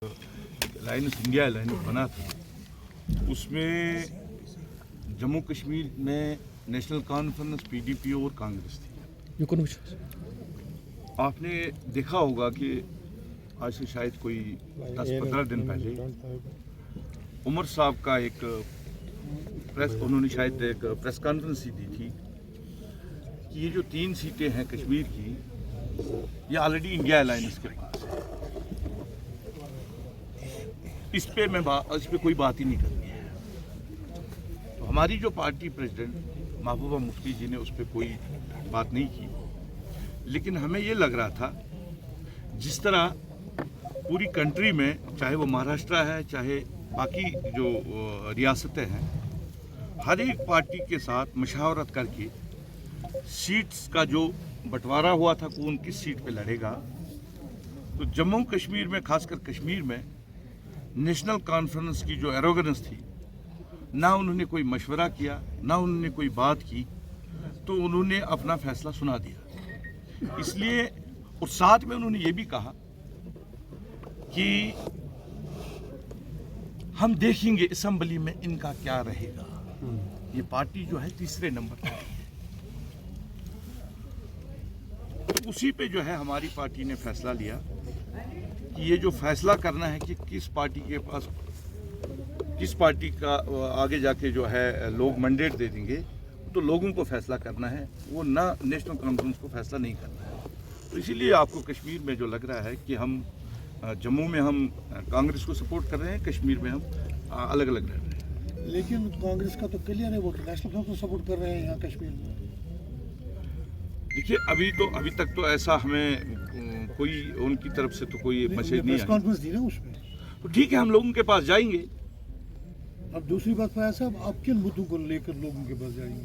Alliance India alliance बना था, उसमें जम्मू कश्मीर में नेशनल कॉन्फ्रेंस, पीडीपी और कांग्रेस थी। आपने देखा होगा कि आज से शायद कोई 10-15 दिन पहले उमर साहब का उन्होंने शायद एक प्रेस कॉन्फ्रेंस ही दी थी कि ये जो 3 सीटें हैं कश्मीर की, ये ऑलरेडी इंडिया अलायंस के पास है। इस पे कोई बात ही नहीं करनी है। तो हमारी जो पार्टी प्रेसिडेंट महबूबा मुफ्ती जी ने उस पर कोई बात नहीं की, लेकिन हमें ये लग रहा था जिस तरह पूरी कंट्री में, चाहे वो महाराष्ट्र है चाहे बाकी जो रियासतें हैं, हर एक पार्टी के साथ मशावरत करके सीट्स का जो बंटवारा हुआ था कौन किस सीट पे लड़ेगा, तो जम्मू कश्मीर में, खासकर कश्मीर में नेशनल कॉन्फ्रेंस की जो एरोगेंस थी, ना उन्होंने कोई मशवरा किया, ना उन्होंने कोई बात की, तो उन्होंने अपना फैसला सुना दिया। इसलिए और साथ में उन्होंने ये भी कहा कि हम देखेंगे असेंबली में इनका क्या रहेगा। ये पार्टी जो है तीसरे नंबर पर है। उसी पे जो है हमारी पार्टी ने फैसला लिया कि ये जो फैसला करना है कि किस पार्टी के पास, किस पार्टी का आगे जाके जो है लोग मैंडेट दे देंगे, तो लोगों को फैसला करना है, वो ना नेशनल कॉन्फ्रेंस को फैसला नहीं करना है। तो इसीलिए आपको कश्मीर में जो लग रहा है कि हम जम्मू में हम कांग्रेस को सपोर्ट कर रहे हैं, कश्मीर में हम अलग अलग रह रहे हैं। लेकिन कांग्रेस का तो क्लियर है, वो नेशनल कॉन्फ्रेंस को सपोर्ट कर रहे हैं यहाँ कश्मीर में। देखिए अभी तक तो ऐसा हमें कोई उनकी तरफ से तो कोई मैसेज नहीं आया। कॉन्फ्रेंस दी ना उसमें, तो ठीक है, हम लोगों के पास जाएंगे। अब दूसरी बात है साहब, आप किन मुद्दों को लेकर लोगों के पास जाएंगे?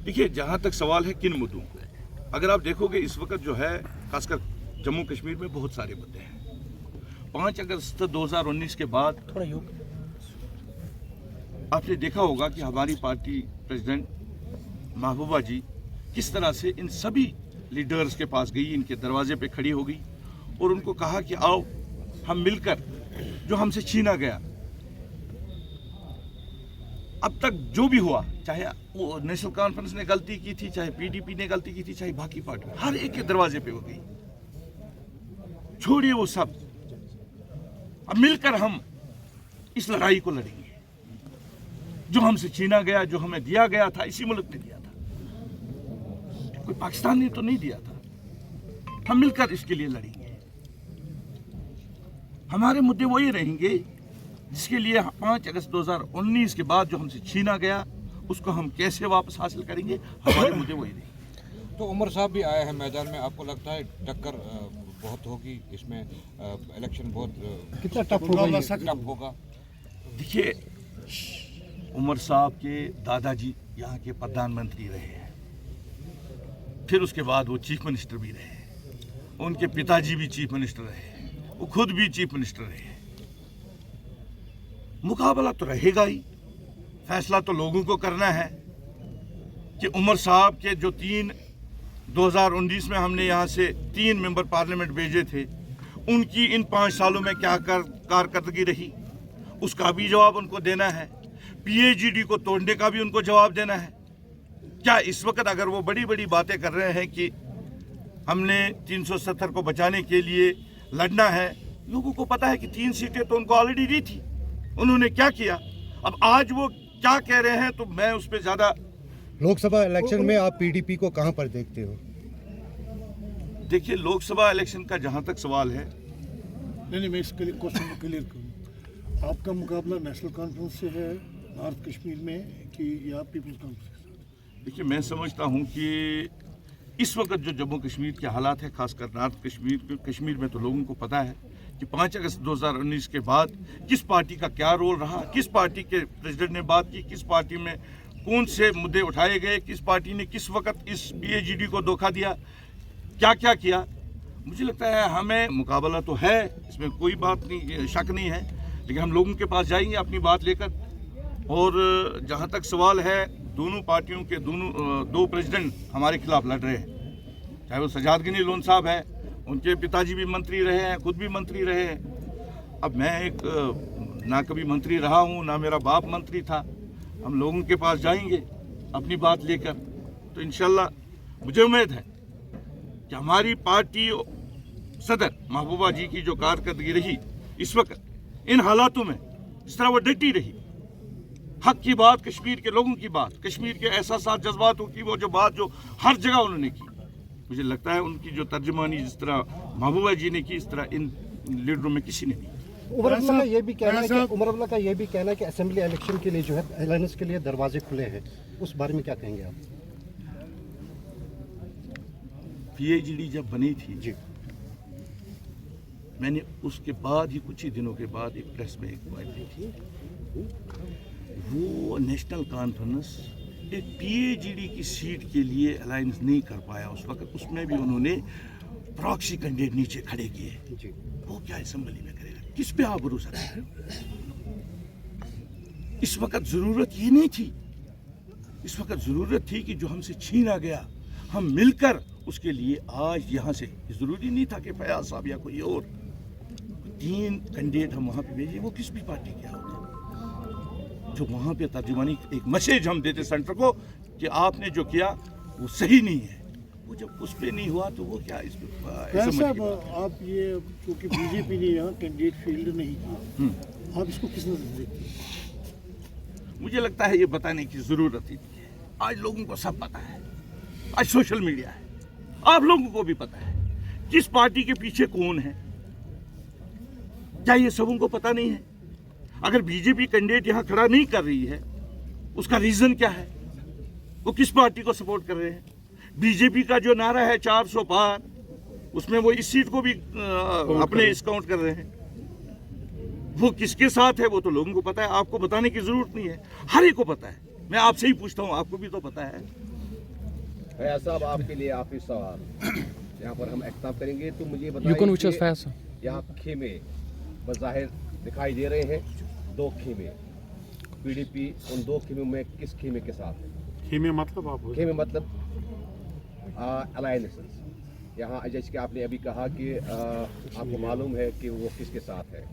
देखिए, जहाँ तक सवाल है किन मुद्दों को, अगर आप देखोगे इस वक्त जो है खासकर जम्मू कश्मीर में बहुत सारे मुद्दे हैं। 5 अगस्त 2019 के बाद आपने देखा होगा कि हमारी पार्टी प्रेसिडेंट महबूबा जी किस तरह से इन सभी लीडर्स के पास गई, इनके दरवाजे पे खड़ी हो गई और उनको कहा कि आओ हम मिलकर जो हमसे छीना गया, अब तक जो भी हुआ, चाहे वो नेशनल कॉन्फ्रेंस ने गलती की थी, चाहे पीडीपी ने गलती की थी, चाहे बाकी पार्टी, हर एक के दरवाजे पे हो गई। छोड़िए वो सब, अब मिलकर हम इस लड़ाई को लड़ेंगे। जो हमसे छीना गया, जो हमें दिया गया था, इसी मुल्क ने दिया था, कोई पाकिस्तान ने तो नहीं दिया था। हम मिलकर इसके लिए लड़ेंगे। हमारे मुद्दे वही रहेंगे जिसके लिए 5 अगस्त 2019 के बाद जो हमसे छीना गया, उसको हम कैसे वापस हासिल करेंगे, हमारे मुद्दे वही रहेंगे। तो उमर साहब भी आए हैं मैदान में, आपको लगता है टक्कर बहुत होगी इसमें, इलेक्शन बहुत कितना टफ होगा? देखिए, उमर साहब के दादाजी यहाँ के प्रधानमंत्री रहे हैं, फिर उसके बाद वो चीफ मिनिस्टर भी रहे, उनके पिताजी भी चीफ मिनिस्टर रहे, वो खुद भी चीफ मिनिस्टर रहे। मुकाबला तो रहेगा ही, फैसला तो लोगों को करना है कि उमर साहब के जो 2019 में हमने यहाँ से 3 मेंबर पार्लियामेंट भेजे थे, उनकी इन 5 सालों में क्या कारकर्दगी रही, उसका भी जवाब उनको देना है। पीएचडी को तोड़ने का भी उनको जवाब देना है। क्या इस वक्त अगर वो बड़ी बड़ी बातें कर रहे हैं कि हमने 370 को बचाने के लिए लड़ना है, लोगों को पता है कि 3 सीटें तो उनको ऑलरेडी दी थी, उन्होंने क्या किया। अब आज वो क्या कह रहे हैं, तो मैं उस पर ज्यादा। लोकसभा इलेक्शन में आप पीडीपी को कहां पर देखते हो? देखिए, लोकसभा इलेक्शन का जहां तक सवाल है, नहीं, मैं इस क्वेश्चन को क्लियर करूँ। आपका मुकाबला नेशनल कॉन्फ्रेंस से है नॉर्थ कश्मीर में कि या पीपल्स कॉन्फ्रेंस? देखिए, मैं समझता हूं कि इस वक्त जो जम्मू कश्मीर के हालात है, खासकर नॉर्थ कश्मीर में तो लोगों को पता है कि 5 अगस्त 2019 के बाद किस पार्टी का क्या रोल रहा, किस पार्टी के प्रेसिडेंट ने बात की, किस पार्टी में कौन से मुद्दे उठाए गए, किस पार्टी ने किस वक्त इस पीएचडी को धोखा दिया, क्या क्या किया। मुझे लगता है हमें मुकाबला तो है, इसमें कोई बात नहीं, शक नहीं है, लेकिन हम लोगों के पास जाएंगे अपनी बात लेकर। और जहाँ तक सवाल है, दोनों पार्टियों के 2 प्रेसिडेंट हमारे खिलाफ लड़ रहे हैं, चाहे वो सजाद गनी लोन साहब है, उनके पिताजी भी मंत्री रहे हैं, खुद भी मंत्री रहे हैं, अब मैं एक ना कभी मंत्री रहा हूँ, ना मेरा बाप मंत्री था। हम लोगों के पास जाएंगे अपनी बात लेकर, तो इंशाल्लाह मुझे उम्मीद है कि हमारी पार्टी सदर महबूबा जी की जो कारकर्दगी रही इस वक्त इन हालातों में, जिस तरह वो डटी रही, हक की बात, कश्मीर के लोगों की बात, कश्मीर के एहसासात जज्बातों की वो जो बात जो हर जगह उन्होंने की, मुझे लगता है उनकी जो तर्जुमानी जिस तरह महबूबा जी ने की, इस तरह इन लीडरों में किसी ने नहीं। उमर अब्दुल्ला का ये भी कहना है कि असेंबली इलेक्शन के लिए जो है अलायंस के लिए दरवाजे खुले हैं, उस बारे में क्या कहेंगे आप? पीएचडी जब बनी थी जी, मैंने उसके बाद ही कुछ ही दिनों के बाद एक प्रेस में एक बात दी थी, वो नेशनल कॉन्फ्रेंस एक पीएचडी की सीट के लिए अलायंस नहीं कर पाया उस वक्त। उसमें भी उन्होंने प्रॉक्सी कैंडिडेट नीचे खड़े किए। जी, वो क्या असेंबली में करेगा? किस पे आप भरोसा करें? इस वक्त जरूरत ये नहीं थी, इस वक्त जरूरत थी कि जो हमसे छीना गया हम मिलकर उसके लिए आज यहाँ से, जरूरी नहीं था कि फयाज साहब या कोई और 3 कैंडिडेट हम वहाँ पे भेजे, वो किस भी पार्टी के होता, जो वहाँ पे तर्जुमानी एक मैसेज हम देते सेंटर को कि आपने जो किया वो सही नहीं है। वो जब उस पर नहीं हुआ तो वो क्या इस साहब आप ये क्योंकि बीजेपी ने यहाँ कैंडिडेट फील्ड नहीं किया, आप इसको किस नजर से देखते हैं? मुझे लगता है ये बताने की जरूरत ही नहीं है। आज लोगों को सब पता है, आज सोशल मीडिया है, आप लोगों को भी पता है किस पार्टी के पीछे कौन है। क्या ये सबों को पता नहीं है? अगर बीजेपी कैंडिडेट यहाँ खड़ा नहीं कर रही है, उसका रीजन क्या है? वो किस पार्टी को सपोर्ट कर रहे हैं? बीजेपी का जो नारा है 400 पार, उसमें वो इस सीट को भी अपने डिस्काउंट कर रहे हैं। वो किसके साथ है वो तो लोगों को पता है, आपको बताने की जरूरत नहीं है, हर एक को पता है। मैं आपसे ही पूछता हूँ, आपको भी तो पता है। फयाज साहब, आपके लिए आखिरी सवाल यहाँ पर हम एक्ताब करेंगे, तो मुझे बताइए यहाँ खेमे बज़ाहिर दिखाई दे रहे हैं, 2 खेमे, पीडीपी उन 2 खेमों में किस खेमे के साथ है? खेमे मतलब आप खेमे मतलब अलायंसेस। यहाँ जैसे कि आपने अभी कहा कि आपको मालूम है कि वो किसके साथ है,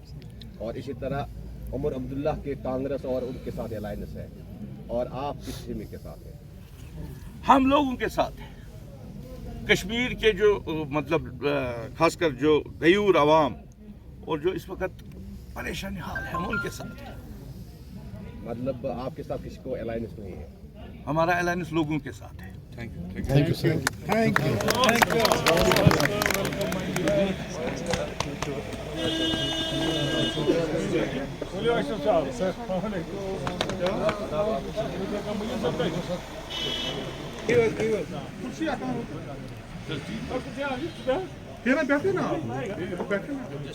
और इसी तरह उमर अब्दुल्ला के कांग्रेस और उनके साथ अलायंस है, और आप किस खेमे के साथ हैं? हम लोगों के साथ है, कश्मीर के जो मतलब खासकर जो गयूर आवाम और जो इस वक्त परेशानी हाल है, हम उनके साथ है। मतलब आपके साथ किसी को अलायंस नहीं है? हमारा अलायंस लोगों के साथ है। Thank you sir. Thank you. चल ठीक है।